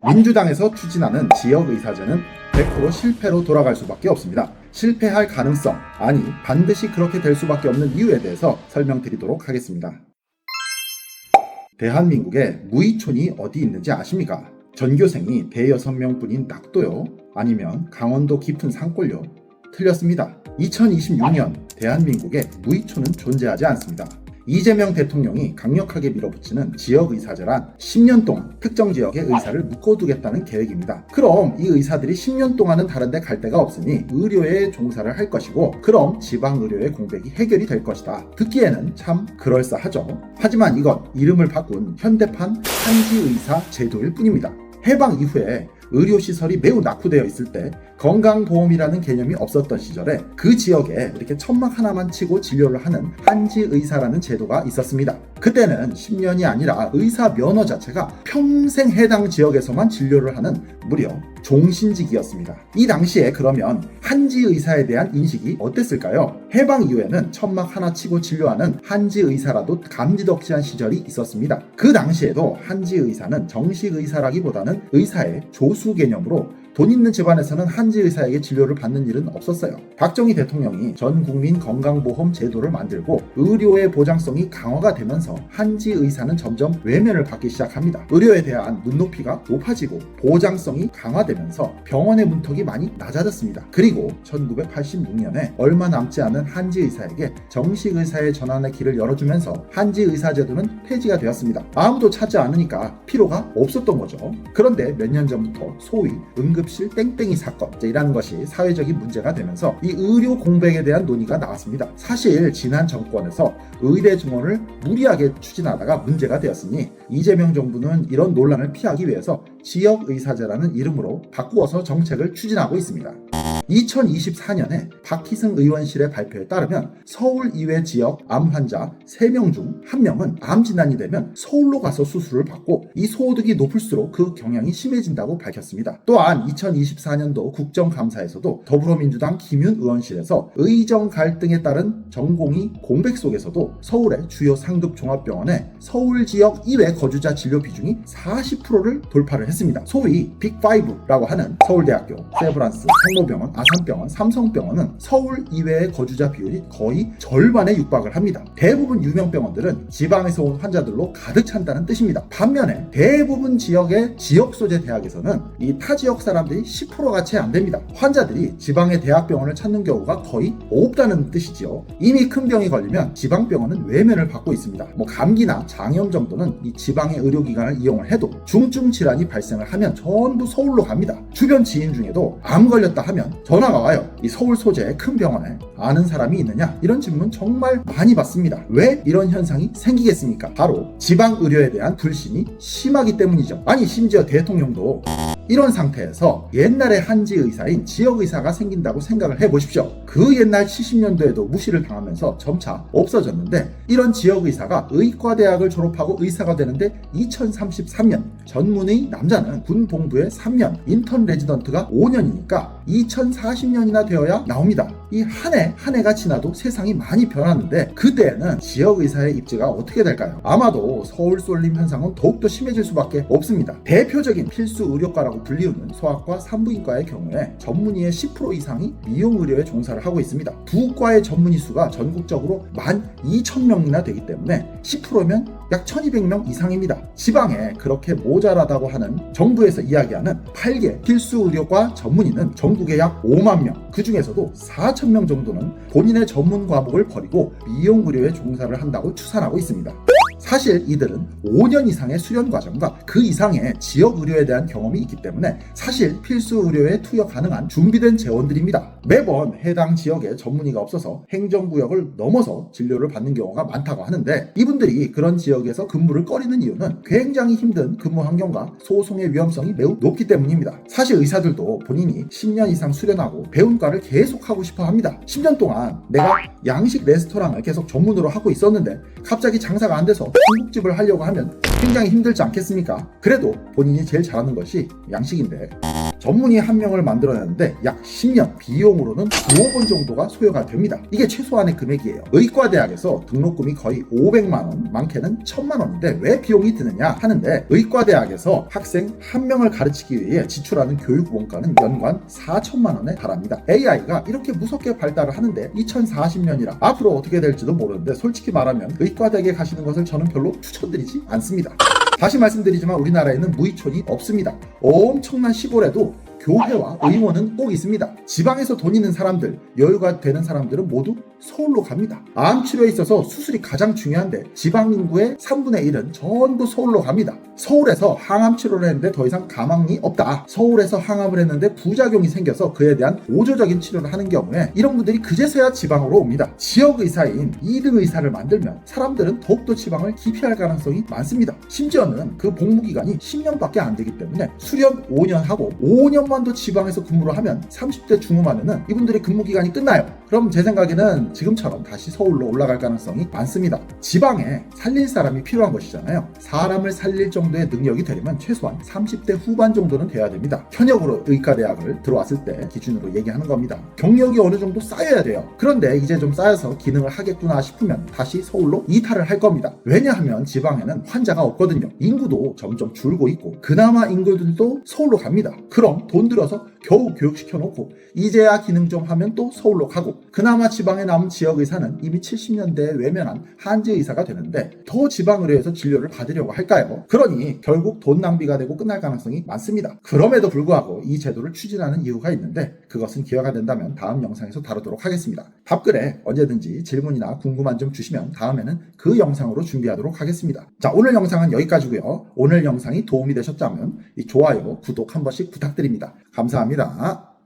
민주당에서 추진하는 지역의사제는 100% 실패로 돌아갈 수밖에 없습니다. 실패할 가능성, 아니 반드시 그렇게 될 수밖에 없는 이유에 대해서 설명드리도록 하겠습니다. 대한민국에 무의촌이 어디 있는지 아십니까? 전교생이 대여섯 명뿐인 낙도요? 아니면 강원도 깊은 산골요? 틀렸습니다. 2026년 대한민국에 무의촌은 존재하지 않습니다. 이재명 대통령이 강력하게 밀어붙이는 지역의사제란 10년 동안 특정 지역의 의사를 묶어두겠다는 계획입니다. 그럼 이 의사들이 10년 동안은 다른 데 갈 데가 없으니 의료에 종사를 할 것이고, 그럼 지방의료의 공백이 해결이 될 것이다. 듣기에는 참 그럴싸하죠. 하지만 이건 이름을 바꾼 현대판 한지의사 제도일 뿐입니다. 해방 이후에 의료시설이 매우 낙후되어 있을 때 건강보험이라는 개념이 없었던 시절에 그 지역에 이렇게 천막 하나만 치고 진료를 하는 한지의사라는 제도가 있었습니다. 그때는 10년이 아니라 의사 면허 자체가 평생 해당 지역에서만 진료를 하는 무려 종신직이었습니다. 이 당시에 그러면 한지의사에 대한 인식이 어땠을까요? 해방 이후에는 천막 하나 치고 진료하는 한지의사라도 감지덕지한 시절이 있었습니다. 그 당시에도 한지의사는 정식의사라기보다는 의사의 조수 개념으로 돈 있는 집안에서는 한지의사에게 진료를 받는 일은 없었어요. 박정희 대통령이 전국민 건강보험 제도를 만들고 의료의 보장성이 강화가 되면서 한지의사는 점점 외면을 받기 시작합니다. 의료에 대한 눈높이가 높아지고 보장성이 강화되면서 병원의 문턱이 많이 낮아졌습니다. 그리고 1986년에 얼마 남지 않은 한지의사에게 정식의사의 전환의 길을 열어주면서 한지의사 제도는 폐지가 되었습니다. 아무도 찾지 않으니까 필요가 없었던 거죠. 그런데 몇 년 전부터 소위 응급실 땡땡이 사건이라는 것이 사회적인 문제가 되면서 이 의료 공백에 대한 논의가 나왔습니다. 사실 지난 정권에서 의대 증원을 무리하게 추진하다가 문제가 되었으니 이재명 정부는 이런 논란을 피하기 위해서 지역의사제라는 이름으로 바꾸어서 정책을 추진하고 있습니다. 2024년에 박희승 의원실의 발표에 따르면 서울 이외 지역 암 환자 3명 중 1명은 암 진단이 되면 서울로 가서 수술을 받고, 이 소득이 높을수록 그 경향이 심해진다고 밝혔습니다. 또한 2024년도 국정감사에서도 더불어민주당 김윤 의원실에서 의정 갈등에 따른 전공의 공백 속에서도 서울의 주요 상급 종합병원에 서울 지역 이외 거주자 진료 비중이 40%를 돌파를 했습니다. 소위 빅5라고 하는 서울대학교, 세브란스, 성모병원, 아산병원, 삼성병원은 서울 이외의 거주자 비율이 거의 절반에 육박을 합니다. 대부분 유명 병원들은 지방에서 온 환자들로 가득 찬다는 뜻입니다. 반면에 대부분 지역의 지역 소재 대학에서는 이 타 지역 사람들이 10%가 채 안 됩니다. 환자들이 지방의 대학병원을 찾는 경우가 거의 없다는 뜻이지요. 이미 큰 병이 걸리면 지방병원은 외면을 받고 있습니다. 감기나 장염 정도는 이 지방의 의료기관을 이용을 해도 중증 질환이 발생을 하면 전부 서울로 갑니다. 주변 지인 중에도 암 걸렸다 하면 전화가 와요. 이 서울 소재의 큰 병원에 아는 사람이 있느냐? 이런 질문 정말 많이 받습니다. 왜 이런 현상이 생기겠습니까? 바로 지방 의료에 대한 불신이 심하기 때문이죠. 아니 심지어 대통령도 이런 상태에서 옛날의 한지의사인 지역의사가 생긴다고 생각을 해보십시오. 그 옛날 70년도에도 무시를 당하면서 점차 없어졌는데, 이런 지역의사가 의과대학을 졸업하고 의사가 되는데 2033년, 전문의 남자는 군 복무에 3년, 인턴 레지던트가 5년이니까 2040년이나 되어야 나옵니다. 이 한 해가 지나도 세상이 많이 변하는데 그때는 지역의사의 입지가 어떻게 될까요? 아마도 서울 쏠림 현상은 더욱더 심해질 수밖에 없습니다. 대표적인 필수 의료과라고 불리우는 소아과 산부인과의 경우에 전문의의 10% 이상이 미용의료에 종사를 하고 있습니다. 두 과의 전문의 수가 전국적으로 12,000명이나 되기 때문에 10%면 약 1,200명 이상입니다. 지방에 그렇게 모자라다고 하는 정부에서 이야기하는 8개 필수 의료과 전문의는 전국에 약 5만 명, 그 중에서도 4,000명 정도는 본인의 전문 과목을 버리고 미용의료에 종사를 한다고 추산하고 있습니다. 사실 이들은 5년 이상의 수련 과정과 그 이상의 지역 의료에 대한 경험이 있기 때문에 사실 필수 의료에 투여 가능한 준비된 재원들입니다. 매번 해당 지역에 전문의가 없어서 행정구역을 넘어서 진료를 받는 경우가 많다고 하는데, 이분들이 그런 지역에서 근무를 꺼리는 이유는 굉장히 힘든 근무 환경과 소송의 위험성이 매우 높기 때문입니다. 사실 의사들도 본인이 10년 이상 수련하고 배운 과를 계속 하고 싶어 합니다. 10년 동안 내가 양식 레스토랑을 계속 전문으로 하고 있었는데 갑자기 장사가 안 돼서 중국집을 하려고 하면 굉장히 힘들지 않겠습니까? 그래도 본인이 제일 잘하는 것이 양식인데 전문의 한 명을 만들어내는데 약 10년, 비용으로는 9억 원 정도가 소요가 됩니다. 이게 최소한의 금액이에요. 의과대학에서 등록금이 거의 500만 원, 많게는 1000만 원인데 왜 비용이 드느냐 하는데, 의과대학에서 학생 한 명을 가르치기 위해 지출하는 교육 원가는 연간 4천만 원에 달합니다. AI가 이렇게 무섭게 발달을 하는데 2040년이라 앞으로 어떻게 될지도 모르는데, 솔직히 말하면 의과대학에 가시는 것을 저는 별로 추천드리지 않습니다. 다시 말씀드리지만 우리나라에는 무이촌이 없습니다. 엄청난 시골에도 교회와 의원은 꼭 있습니다. 지방에서 돈 있는 사람들, 여유가 되는 사람들은 모두 서울로 갑니다. 암 치료에 있어서 수술이 가장 중요한데 지방 인구의 3분의 1은 전부 서울로 갑니다. 서울에서 항암 치료를 했는데 더 이상 가망이 없다. 서울에서 항암을 했는데 부작용이 생겨서 그에 대한 보조적인 치료를 하는 경우에 이런 분들이 그제서야 지방으로 옵니다. 지역 의사인 2등 의사를 만들면 사람들은 더욱더 지방을 기피할 가능성이 많습니다. 심지어는 그 복무기간이 10년밖에 안 되기 때문에 수련 5년 하고 5년만 더 지방에서 근무를 하면 30대 중후반에는 이분들의 근무기간이 끝나요. 그럼 제 생각에는 지금처럼 다시 서울로 올라갈 가능성이 많습니다. 지방에 살릴 사람이 필요한 것이잖아요. 사람을 살릴 정도의 능력이 되려면 최소한 30대 후반 정도는 돼야 됩니다. 현역으로 의과대학을 들어왔을 때 기준으로 얘기하는 겁니다. 경력이 어느 정도 쌓여야 돼요. 그런데 이제 좀 쌓여서 기능을 하겠구나 싶으면 다시 서울로 이탈을 할 겁니다. 왜냐하면 지방에는 환자가 없거든요. 인구도 점점 줄고 있고 그나마 인구들도 서울로 갑니다. 그럼 돈 들여서 겨우 교육시켜놓고 이제야 기능 좀 하면 또 서울로 가고, 그나마 지방에 남은 지역의사는 이미 70년대에 외면한 한지의사가 되는데 더 지방의료에서 진료를 받으려고 할까요? 그러니 결국 돈 낭비가 되고 끝날 가능성이 많습니다. 그럼에도 불구하고 이 제도를 추진하는 이유가 있는데 그것은 기회가 된다면 다음 영상에서 다루도록 하겠습니다. 답글에 언제든지 질문이나 궁금한 점 주시면 다음에는 그 영상으로 준비하도록 하겠습니다. 자, 오늘 영상은 여기까지고요. 오늘 영상이 도움이 되셨다면 이 좋아요, 구독 한 번씩 부탁드립니다. 감사합니다.